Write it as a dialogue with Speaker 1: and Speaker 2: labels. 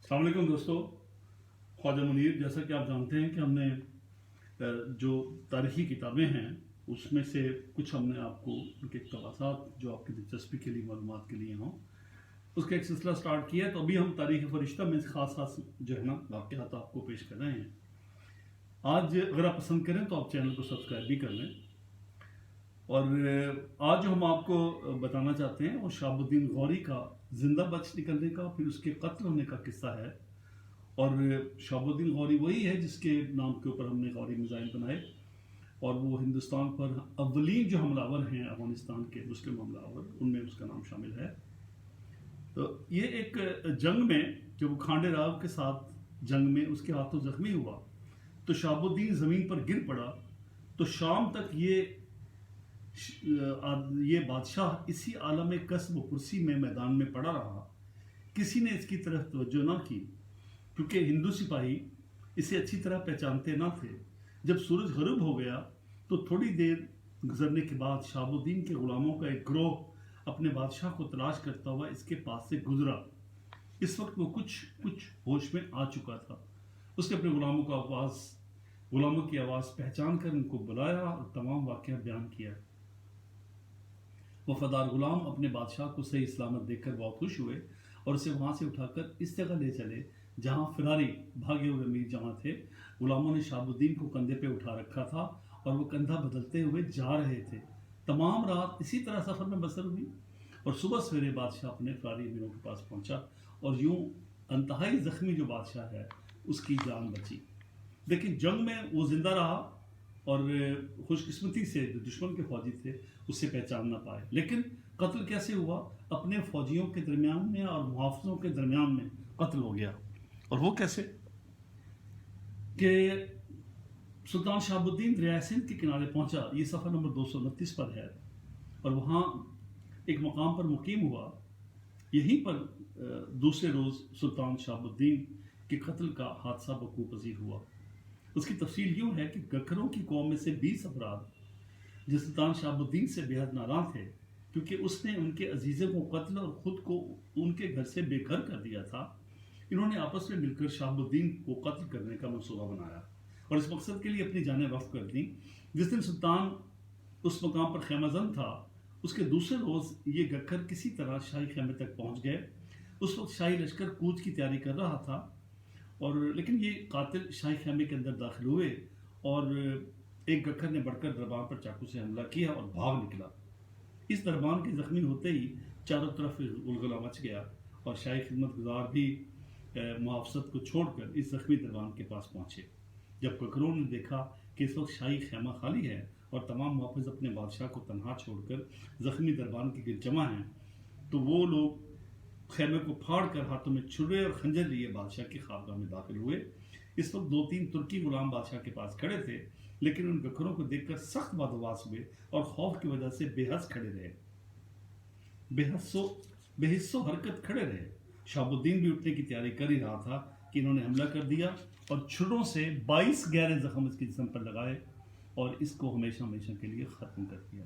Speaker 1: السلام علیکم دوستو. خواجہ منیر، جیسا کہ آپ جانتے ہیں کہ ہم نے جو تاریخی کتابیں ہیں اس میں سے کچھ ہم نے آپ کو ان کے اقتباسات جو آپ کی دلچسپی کے لیے معلومات کے لیے ہوں اس کا ایک سلسلہ سٹارٹ کیا ہے. تو ابھی ہم تاریخ فرشتہ میں خاص جو ہے نا واقعات آپ کو پیش کر رہے ہیں. آج اگر آپ پسند کریں تو آپ چینل کو سبسکرائب بھی کر لیں. اور آج جو ہم آپ کو بتانا چاہتے ہیں وہ شہاب الدین غوری کا زندہ بچ نکلنے کا پھر اس کے قتل ہونے کا قصہ ہے. اور شہاب الدین غوری وہی ہے جس کے نام کے اوپر ہم نے غوری میزائل بنائے، اور وہ ہندوستان پر اولین جو حملہ آور ہیں افغانستان کے مسلم حملہ آور، ان میں اس کا نام شامل ہے. تو یہ ایک جنگ میں جو وہ کھانڈے راؤ کے ساتھ جنگ میں اس کے ہاتھوں زخمی ہوا تو شہاب الدین زمین پر گر پڑا. تو شام تک یہ بادشاہ اسی عالم کسب و پرسی میں میدان میں پڑا رہا. کسی نے اس کی طرف توجہ نہ کی کیونکہ ہندو سپاہی اسے اچھی طرح پہچانتے نہ تھے. جب سورج غروب ہو گیا تو تھوڑی دیر گزرنے کے بعد شہاب الدین کے غلاموں کا ایک گروہ اپنے بادشاہ کو تلاش کرتا ہوا اس کے پاس سے گزرا. اس وقت وہ کچھ ہوش میں آ چکا تھا. اس نے اپنے غلاموں کی آواز پہچان کر ان کو بلایا اور تمام واقعہ بیان کیا. وفادار غلام اپنے بادشاہ کو صحیح سلامت دیکھ کر بہت خوش ہوئے اور اسے وہاں سے اٹھا کر اس جگہ لے چلے جہاں فراری بھاگے ہوئے امیر جہاں تھے. غلاموں نے شہاب الدین کو کندھے پہ اٹھا رکھا تھا اور وہ کندھا بدلتے ہوئے جا رہے تھے. تمام رات اسی طرح سفر میں بسر ہوئی اور صبح سویرے بادشاہ اپنے فراری امیروں کے پاس پہنچا اور یوں انتہائی زخمی جو بادشاہ ہے اس کی جان بچی. لیکن جنگ میں وہ زندہ رہا اور خوش قسمتی سے جو دشمن کے فوجی تھے اسے پہچان نہ پائے. لیکن قتل کیسے ہوا؟ اپنے فوجیوں کے درمیان میں اور محافظوں کے درمیان میں قتل ہو گیا. اور وہ کیسے کہ سلطان شہاب الدین دریائے سندھ کے کنارے پہنچا. یہ صفحہ نمبر 229 پر ہے اور وہاں ایک مقام پر مقیم ہوا. یہیں پر دوسرے روز سلطان شہاب الدین کے قتل کا حادثہ وقوع پذیر ہوا. اس کی تفصیل یوں ہے کہ گکھروں کی قوم میں سے 20 افراد جو سلطان شہاب الدین سے بے حد ناراض تھے کیونکہ اس نے ان کے عزیزوں کو قتل اور خود کو ان کے گھر سے بے گھر کر دیا تھا، انہوں نے آپس میں مل کر شہاب الدین کو قتل کرنے کا منصوبہ بنایا اور اس مقصد کے لیے اپنی جانیں وقف کر دیں. جس دن سلطان اس مقام پر خیمہ زن تھا اس کے دوسرے روز یہ گکھر کسی طرح شاہی خیمے تک پہنچ گئے. اس وقت شاہی لشکر کوچ کی تیاری کر رہا تھا لیکن یہ قاتل شاہی خیمے کے اندر داخل ہوئے اور ایک گکھر نے بڑھ کر دربان پر چاقو سے حملہ کیا اور بھاگ نکلا. اس دربان کے زخمی ہوتے ہی چاروں طرف غلغلہ مچ گیا اور شاہی خدمت گزار بھی محافظت کو چھوڑ کر اس زخمی دربان کے پاس پہنچے. جب گکھروں نے دیکھا کہ اس وقت شاہی خیمہ خالی ہے اور تمام محافظ اپنے بادشاہ کو تنہا چھوڑ کر زخمی دربان کے گرد جمع ہیں تو وہ لوگ خیمے کو پھاڑ کر ہاتھوں میں چھرے اور خنجر لیے بادشاہ کی خوابگاہ میں داخل ہوئے. اس وقت 2-3 ترکی غلام بادشاہ کے پاس کھڑے تھے لیکن ان گکھروں کو دیکھ کر سخت بدحواس ہوئے اور خوف کی وجہ سے بے حس کھڑے رہے، بے حس و حرکت کھڑے رہے. شہاب الدین بھی اٹھنے کی تیاری کر ہی رہا تھا کہ انہوں نے حملہ کر دیا اور چھروں سے 22 گہرے زخم اس کے جسم پر لگائے اور اس کو ہمیشہ کے لیے ختم کر دیا.